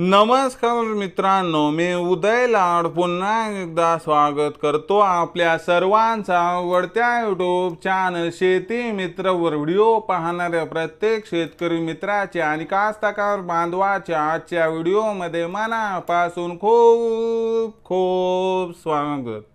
नमस्कार मित्रांनो, मी उदय लाड पुन्हा एकदा स्वागत करतो आपल्या सर्वांचा आवडत्या यूट्यूब चॅनल शेती मित्रवर व्हिडिओ पाहणाऱ्या प्रत्येक शेतकरी मित्राचे आणि कास्तकार बांधवाच्या आजच्या व्हिडिओमध्ये मनापासून खूप खूप स्वागत।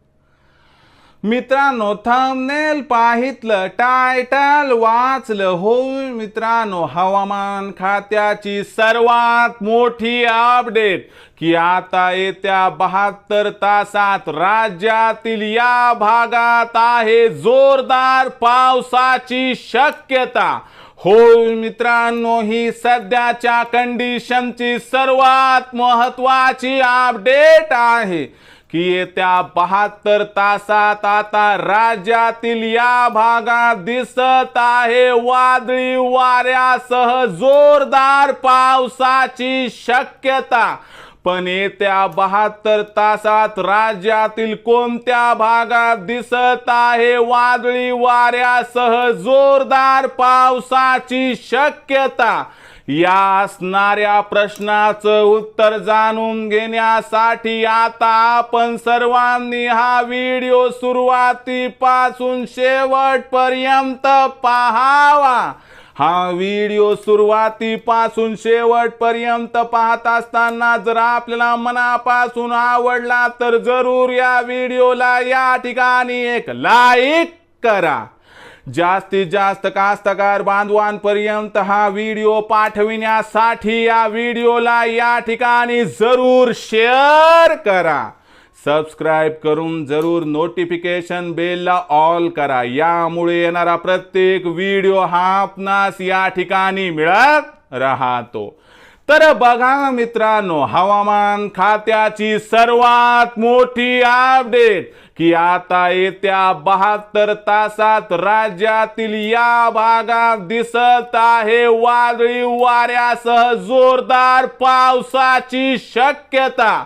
मित्रांनो, थंबनेल पाहितलं, टायटल वाचलं होईल मित्रांनो, हवामान खात्याची सर्वात मोठी अपडेट की आता येत्या 72 तासात राज्यातील या भागात आहे जोरदार पावसाची शक्यता। होय मित्रांनो, ही सध्याच्या कंडिशनची सर्वात महत्त्वाची अपडेट आहे की येत्या 72 तासात आता राज्यातील या भागात दिसत आहे वादळी वाऱ्यासह जोरदार पावसाची शक्यता। पण येत्या 72 तासात राज्यातील कोणत्या भागात दिसत आहे वादळी वाऱ्यासह जोरदार पावसाची शक्यता, या असणाऱ्या प्रश्नाचं उत्तर जाणून घेण्यासाठी आता आपण सर्वांनी हा व्हिडिओ सुरुवातीपासून शेवटपर्यंत पाहावा। हा व्हिडिओ सुरुवातीपासून शेवटपर्यंत पाहत असताना जर आपल्याला मनापासून आवडला तर जरूर या व्हिडिओला या ठिकाणी एक लाईक करा। जास्तीत जास्त कास्तकार बांधवांपर्यंत हा व्हिडिओ पाठविण्यासाठी या व्हिडिओला या ठिकाणी जरूर शेअर करा। सबस्क्राइब करून जरूर नोटिफिकेशन बेलला ऑल करा, यामुळे येणारा प्रत्येक व्हिडिओ हा आपणास या ठिकाणी मिळत राहतो। तर बघा मित्रांनो, हवामान खात्याची सर्वात मोठी अपडेट की आता येत्या 72 तासात राज्यातील या भागात दिसत आहे वादळी वाऱ्यासह जोरदार पावसाची शक्यता।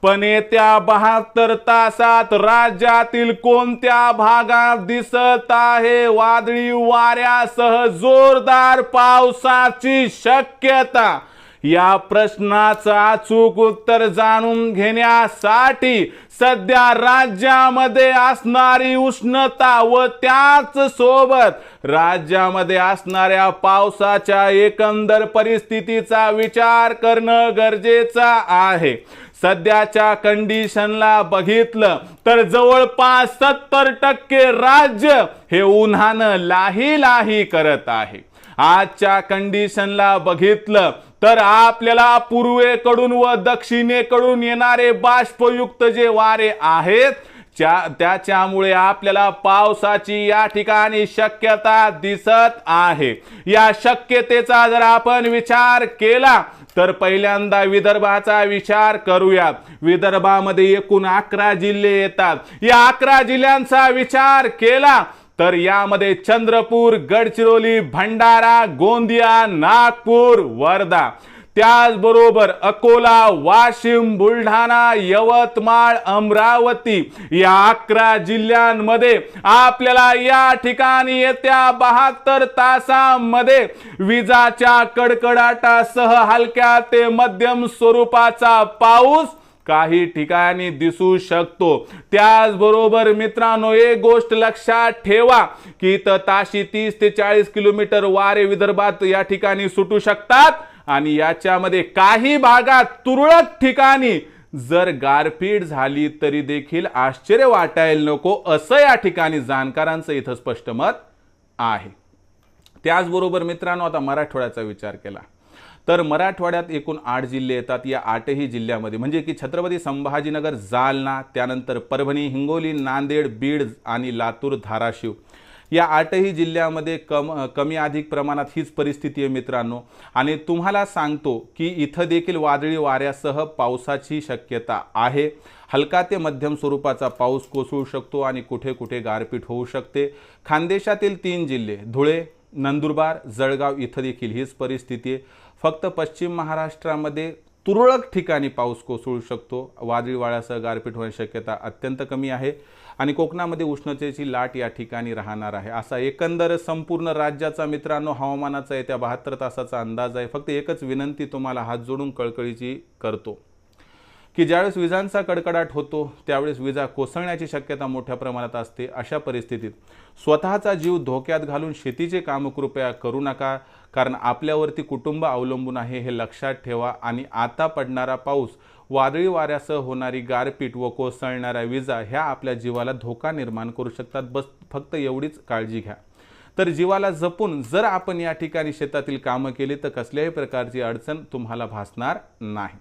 पण येत्या 72 तासात राज्यातील कोणत्या भागात दिसत आहे वादळी वाऱ्यासह जोरदार पावसाची शक्यता, या प्रश्नाचं अचूक उत्तर जाणून घेण्यासाठी सध्या राज्यामध्ये असणारी उष्णता व त्याच सोबत राज्यामध्ये असणाऱ्या पावसाच्या एकंदर परिस्थितीचा विचार करणं गरजेचं आहे। सध्याच्या कंडिशनला बघितलं तर जवळपास 70% राज्य हे उन्हानं लाही लाही करत आहे। आजच्या कंडिशनला बघितलं तर आपल्याला पूर्वेकडून व दक्षिणेकडून येणारे बाष्पयुक्त जे वारे आहेत त्याच्यामुळे आपल्याला पावसाची या ठिकाणी शक्यता दिसत आहे। या शक्यतेचा जर आपण विचार केला तर पहिल्यांदा विदर्भाचा विचार करूया। विदर्भामध्ये एकूण 11 जिल्हे येतात। या 11 जिल्ह्यांचा विचार केला तर यामध्ये चंद्रपूर, गडचिरोली, भंडारा, गोंदिया, नागपूर, वर्धा, त्याचबरोबर अकोला, वाशिम, बुलढाणा, यवतमाळ, अमरावती या 11 जिल्ह्यांमध्ये आपल्याला या ठिकाणी येत्या 72 तासांमध्ये विजाच्या कडकडाटासह हलक्या ते मध्यम स्वरूपाचा पाऊस काही ठिकाणी दिसू शकतो। त्याचबरोबर मित्रांनो, एक गोष्ट लक्षात ठेवा की ताशी 30 ते 40 किलोमीटर वारे विदर्भात या ठिकाणी सुटू शकतात आणि याच्यामध्ये काही भागात तुरळक ठिकाणी जर गारपीट झाली तरी देखील आश्चर्य वाटायला नको, असं या ठिकाणी जाणकारांचं इथं स्पष्ट मत आहे। त्याचबरोबर मित्रांनो, आता मराठवाड्याचा विचार केला तर मराठवाड्यात एकूण 8 जिल्हे येतात। या 8ही जिल्ह्यामध्ये म्हणजे की छत्रपती संभाजीनगर, जालना, त्यानंतर परभणी, हिंगोली, नांदेड, बीड आणि लातूर, धाराशिव या 8ही जिल्ह्यामध्ये कमी अधिक प्रमाणात हीच परिस्थिती आहे मित्रांनो। आणि तुम्हाला सांगतो की इथं देखील वादळी वाऱ्यासह पावसाची शक्यता आहे। हलका ते मध्यम स्वरूपाचा पाऊस कोसळू शकतो आणि कुठे कुठे गारपीट होऊ शकते। खानदेशातील 3 जिल्हे धुळे, नंदुरबार, जळगाव इथं देखील हीच परिस्थिती आहे। फक्त पश्चिम महाराष्ट्रामध्ये तुरळक ठिकाणी पाऊस कोसळू शकतो. वादळी वाऱ्यासह गारपीट होण्याची शक्यता अत्यंत कमी आहे आणि कोकणामध्ये उष्णतेची लाट या ठिकाणी राहणार आहे. असा एकंदर संपूर्ण राज्याचा मित्रांनो हवामानाचा येत्या 72 तासाचा अंदाज आहे. फक्त एकच विनंती तुम्हाला हात जोडून कळकळीची करतो की ज्यावेळेस विजांचा कडकडाट होतो त्यावेळेस विजा कोसळण्याची शक्यता मोठ्या प्रमाणात असते. अशा परिस्थितीत स्वतःचा जीव धोक्यात घालून शेतीचे काम कृपया करू नका, कारण आपल्यावरती कुटुंब अवलंबून आहे हे लक्षात ठेवा. आणि आता पडणारा पाऊस, वादळी वाऱ्यासह होणारी गारपीट व कोसळणाऱ्या विजा ह्या आपल्या जीवाला धोका निर्माण करू शकतात. बस फक्त एवढीच काळजी घ्या. तर जीवाला जपून जर आपण या ठिकाणी शेतातील कामं केली तर कसल्याही प्रकारची अडचण तुम्हाला भासणार नाही.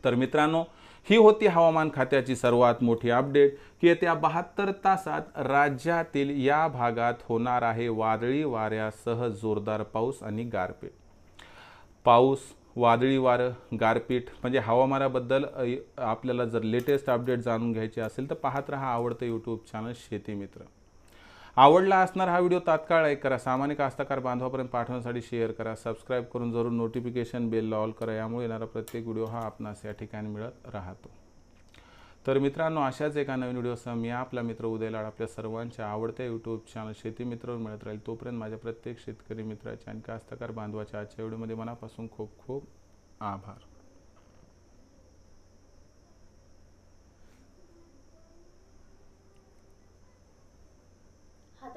तर मित्रांनो, ही होती हवामान खात्याची सर्वात मोठी अपडेट की येत्या 72 तासात राज्यातील या भागात होणार आहे वादळी वाऱ्यासह जोरदार पाऊस आणि गारपीट. पाऊस, वादळी वारं, गारपीट म्हणजे हवामानाबद्दल आपल्याला जर लेटेस्ट अपडेट जाणून घ्यायचे असेल तर पाहत रहा आवडतं यूट्यूब चॅनल शेती मित्र. आवडला असणार हा व्हिडिओ तात्काळ लाईक करा, सामान्य कास्तकार बांधवापर्यंत पाठवण्यासाठी शेअर करा, सबस्क्राईब करून जरूर नोटिफिकेशन बेलला ऑल करा. यामुळे येणारा प्रत्येक व्हिडिओ हा आपणास या ठिकाणी मिळत राहतो. तर मित्रांनो, अशाच एका नवीन व्हिडिओसह मी आपला मित्र उदय लाड आपल्या सर्वांच्या आवडत्या यूट्यूब चॅनल शेती मित्रवर मिळत राहील. तोपर्यंत माझ्या प्रत्येक शेतकरी मित्राच्या आणि कास्तकार बांधवाच्या आजच्या व्हिडिओमध्ये मनापासून खूप खूप आभार.